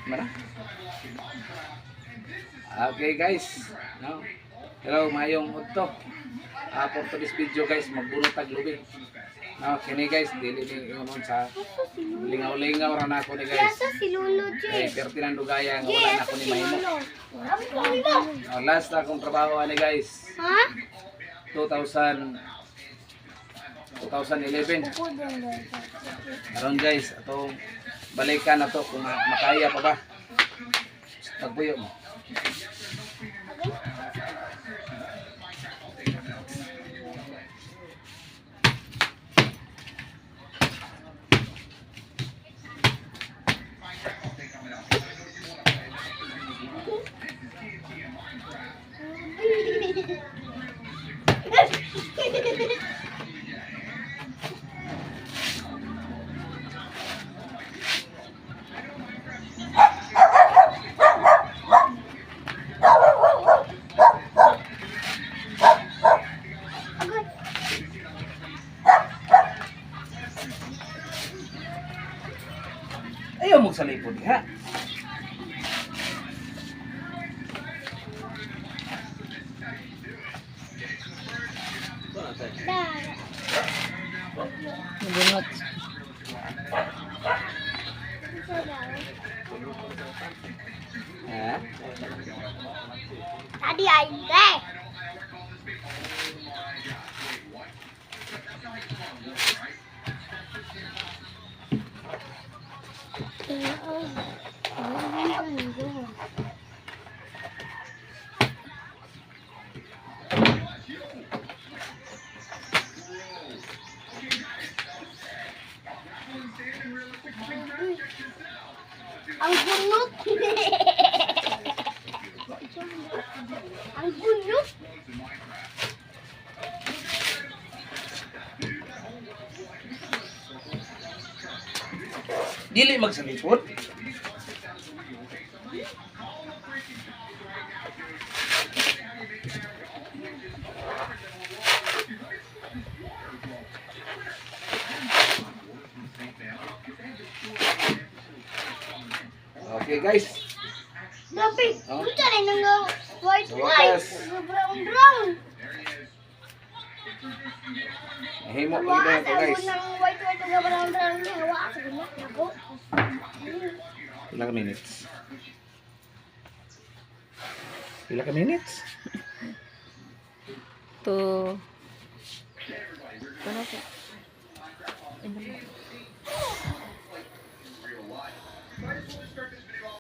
Mana? Okay guys, no? Hello, mayong udto. For today's video guys, magbunot tag lubi. No, kini guys, dili ni ingon sa lingaw-lingaw ra na ako ni guys. Si Lolo, Eh, perti ng dugaya nga wala na ako ni mahimo. Last na akong trabaho ani guys. Ha? 2011. Karon guys, atong balikan na to kung makaya pa ba. Tagpuyo mo. Ayaw magsalipod ha. Bunot. Ha? Tadi ay hindi. Ang bunot. Ang bunot. Dili magsalipod. Okay guys. Tapi, Oh. kita rin nang white Sa white. wakas. Brown brown. Himo Hawa pag sa guys. nang white white ug brown brown ni hawa sa kanya. Ako. Ilang minutes? Ilang minutes? To ano siya?